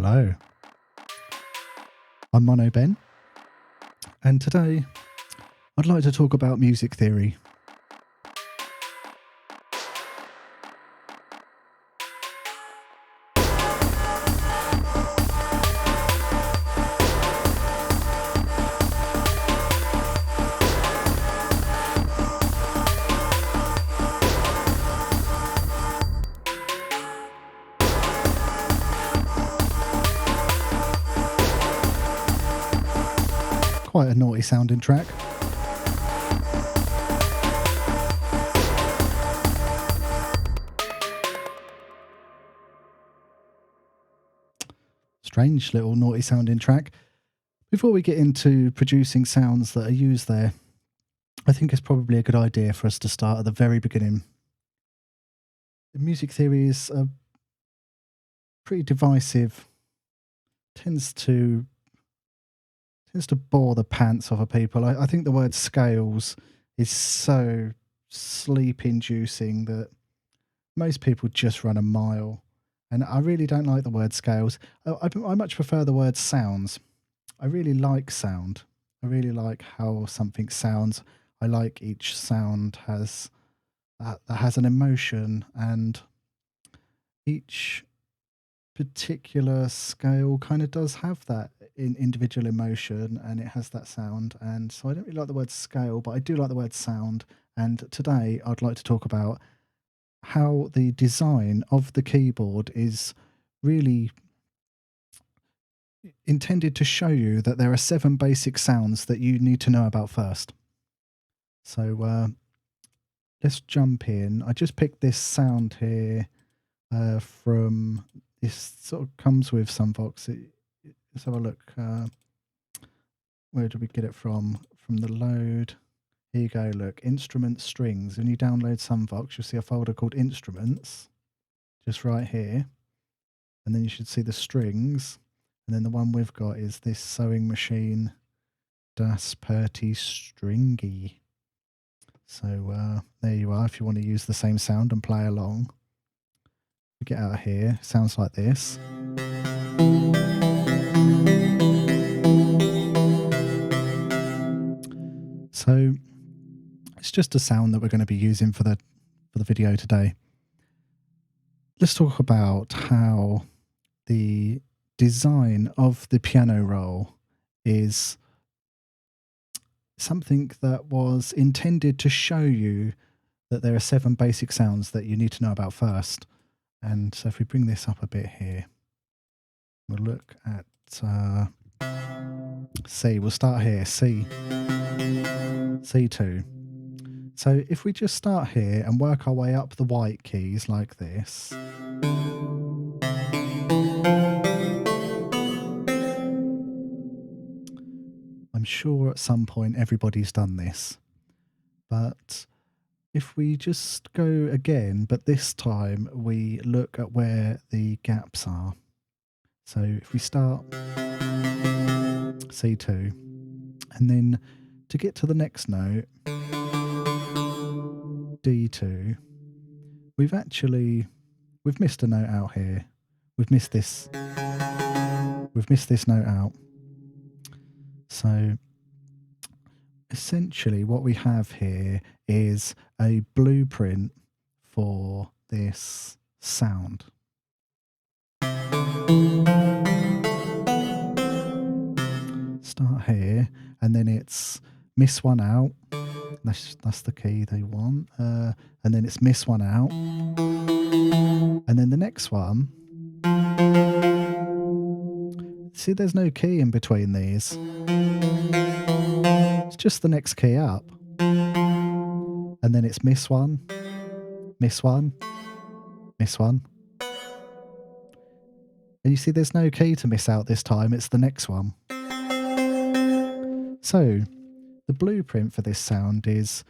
Hello, I'm Mono Ben, and today I'd like to talk about music theory. Quite a naughty sounding track. Strange little naughty sounding track. Before we get into producing sounds that are used there, I think it's probably a good idea for us to start at the very beginning. Music theory is pretty divisive, tends to bore the pants off of people. I think the word scales is so sleep-inducing that most people just run a mile. And I really don't like the word scales. I much prefer the word sounds. I really like sound. I really like how something sounds. I like each sound has that has an emotion, and each particular scale kind of does have that individual emotion, and it has that sound. And so I don't really like the word scale, but I do like the word sound. And today I'd like to talk about how the design of the keyboard is really intended to show you that there are 7 basic sounds that you need to know about first. So let's jump in. I just picked this sound here from, this sort of comes with Sunvox. Let's have a look. Where did we get it from? From the load. Here you go, look, instrument strings. When you download Sunvox, you'll see a folder called instruments, just right here. And then you should see the strings. And then the one we've got is this sewing machine, Das Purty Stringy. So there you are, if you want to use the same sound and play along. We get out of here, sounds like this. So it's just a sound that we're going to be using for the video today. Let's talk about how the design of the piano roll is something that was intended to show you that there are 7 basic sounds that you need to know about first. And so if we bring this up a bit here, we'll look at C. We'll start here, C, C2. So if we just start here and work our way up the white keys like this, I'm sure at some point everybody's done this, but if we just go again, but this time we look at where the gaps are. So if we start C2, and then to get to the next note, D2, we've missed a note out here. We've missed this note out. So essentially what we have here is a blueprint for this sound. Start here, and then it's miss one out. That's the key they want. And then it's miss one out. And then the next one, see, there's no key in between these. It's just the next key up. And then it's miss one, miss one, miss one. And you see there's no key to miss out this time, it's the next one. So the blueprint for this sound is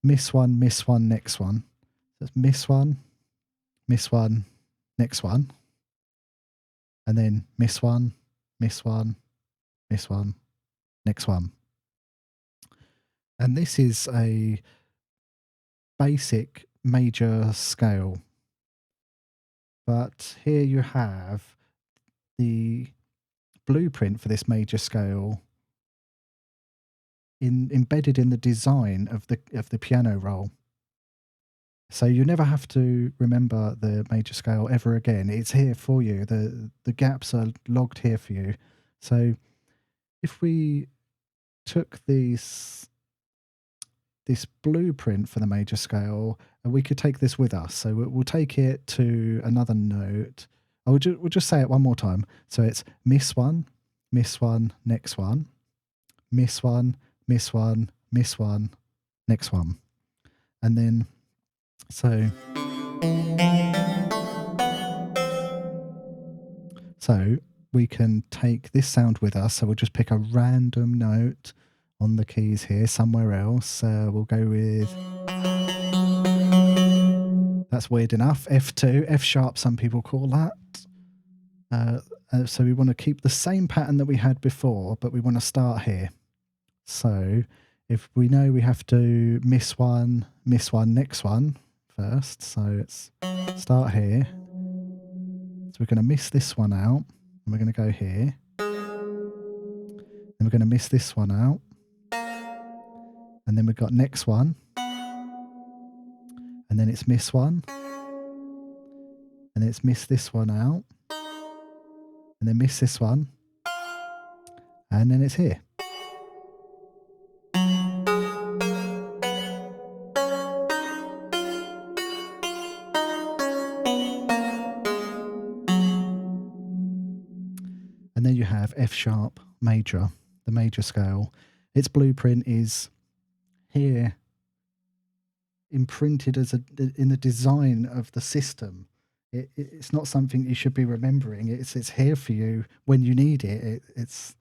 miss one, next one. So it's miss one, next one. And then miss one, next one. And this is a basic major scale. But here you have the blueprint for this major scale embedded in the design of the piano roll. So you never have to remember the major scale ever again. It's here for you. The gaps are logged here for you. So if we took this blueprint for the major scale, and we could take this with us. So we'll take it to another note. We'll just say it one more time. So it's miss one, next one, miss one, miss one, next one. And then, so we can take this sound with us. So we'll just pick a random note on the keys here somewhere else. We'll go with, that's weird enough, F2, F sharp some people call that. So we want to keep the same pattern that we had before, but we want to start here. So if we know we have to miss one, next one first. So it's start here. So we're going to miss this one out, and we're going to go here. Then we're going to miss this one out. And then we've got next one. And then it's miss one. And then it's miss this one out. And then miss this one. And then it's here. And then you have F sharp major, the major scale. Its blueprint is here, imprinted as in the design of the system. It's not something you should be remembering. It's here for you when you need it. It's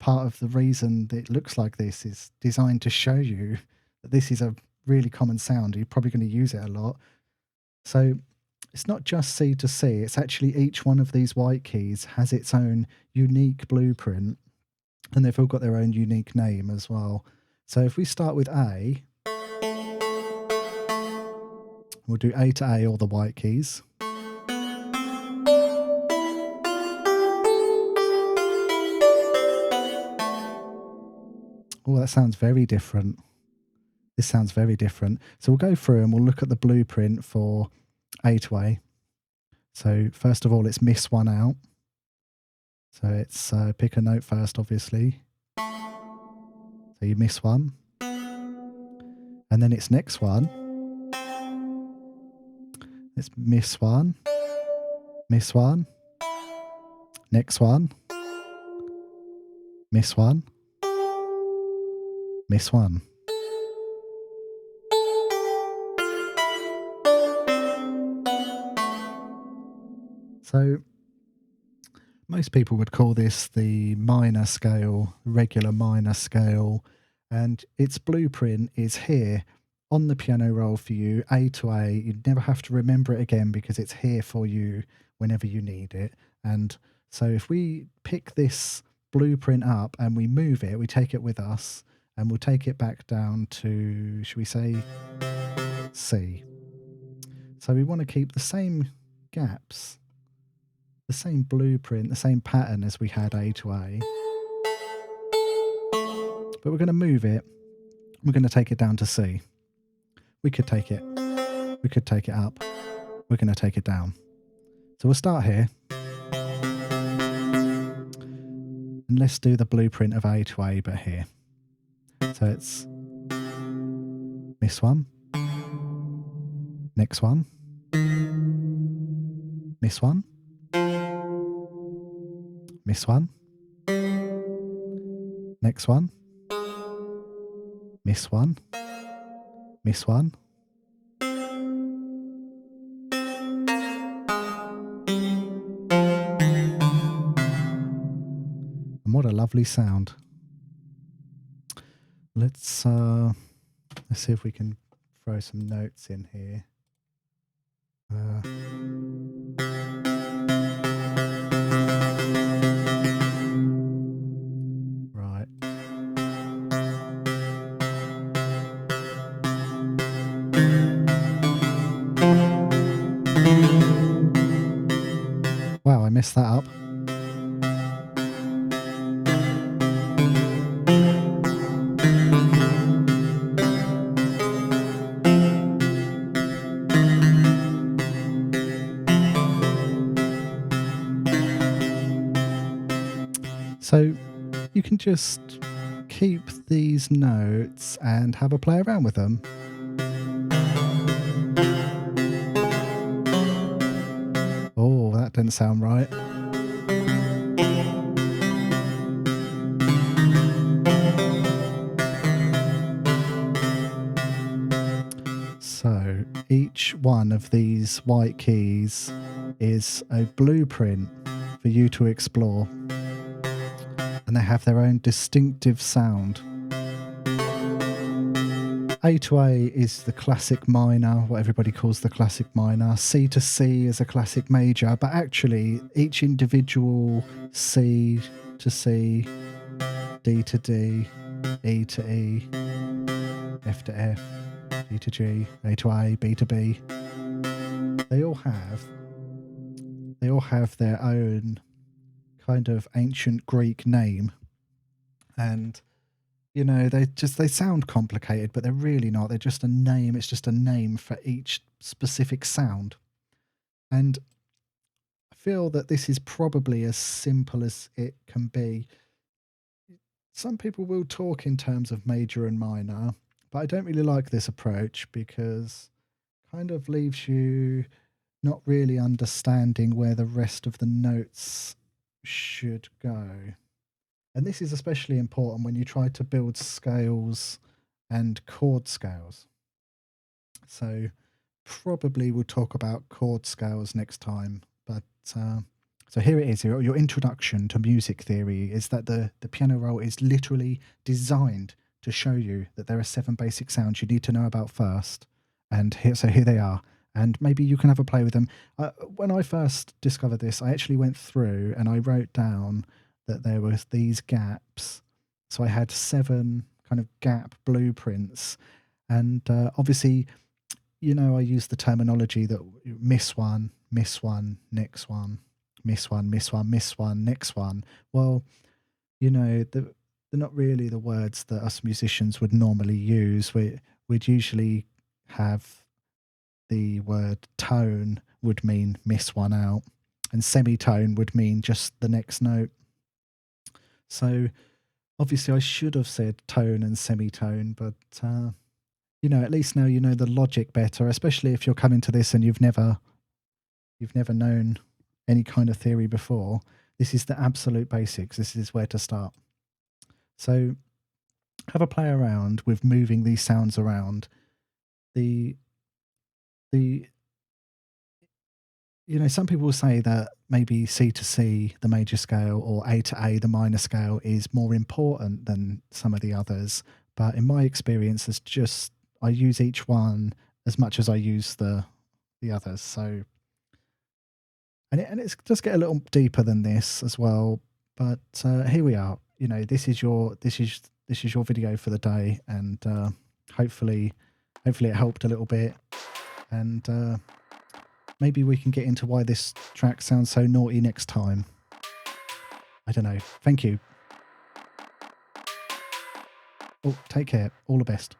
part of the reason that it looks like this, is designed to show you that this is a really common sound. You're probably going to use it a lot. So it's not just C to C. It's actually each one of these white keys has its own unique blueprint, and they've all got their own unique name as well. So if we start with A, we'll do A to A, all the white keys. Oh, that sounds very different. This sounds very different. So we'll go through and we'll look at the blueprint for A to A. So first of all, it's miss one out. So it's pick a note first, obviously. So you miss one. And then it's next one. It's miss one, next one, miss one, miss one. So most people would call this the minor scale, regular minor scale, and its blueprint is here on the piano roll for you, A to A. You'd never have to remember it again because it's here for you whenever you need it. And so if we pick this blueprint up and we move it, we take it with us, and we'll take it back down to, should we say, C. So we want to keep the same gaps, the same blueprint, the same pattern as we had A to A. But we're going to move it. We're going to take it down to C. We could take it up. We're going to take it down. So we'll start here. And let's do the blueprint of A to A, but here. So it's miss one, next one, miss one, miss one, next one, miss one, miss one. And what a lovely sound. Let's see if we can throw some notes in here. Right. Wow, I messed that up. So you can just keep these notes and have a play around with them. Oh, that didn't sound right. So each one of these white keys is a blueprint for you to explore, and they have their own distinctive sound. A to A is the classic minor, what everybody calls the classic minor. C to C is a classic major, but actually each individual C to C, D to D, E to E, F to F, G to G, A to A, B to B, they all have their own kind of ancient Greek name, and you know, they sound complicated, but they're really not. They're just a name. It's just a name for each specific sound. And I feel that this is probably as simple as it can be. Some people will talk in terms of major and minor, but I don't really like this approach because it kind of leaves you not really understanding where the rest of the notes should go. And this is especially important when you try to build scales and chord scales. So probably we'll talk about chord scales next time. But so here it is. Your introduction to music theory is that the piano roll is literally designed to show you that there are 7 basic sounds you need to know about first. And here they are. And maybe you can have a play with them. When I first discovered this, I actually went through and I wrote down that there was these gaps. So I had 7 kind of gap blueprints. And obviously, you know, I use the terminology that miss one, next one, miss one, miss one, next one. Well, you know, they're not really the words that us musicians would normally use. We'd usually have the word tone would mean miss one out, and semitone would mean just the next note. So obviously I should have said tone and semitone, but you know, at least now you know the logic better, especially if you're coming to this and you've never known any kind of theory before. This is the absolute basics. This is where to start. So have a play around with moving these sounds around. The you know, some people will say that maybe C to C, the major scale, or A to A, the minor scale, is more important than some of the others. But in my experience, it's just I use each one as much as I use the others. So, and it does get a little deeper than this as well. But here we are. You know, this is your video for the day, and hopefully it helped a little bit, and maybe we can get into why this track sounds so naughty next time. I don't know. Thank you. Oh, take care. All the best.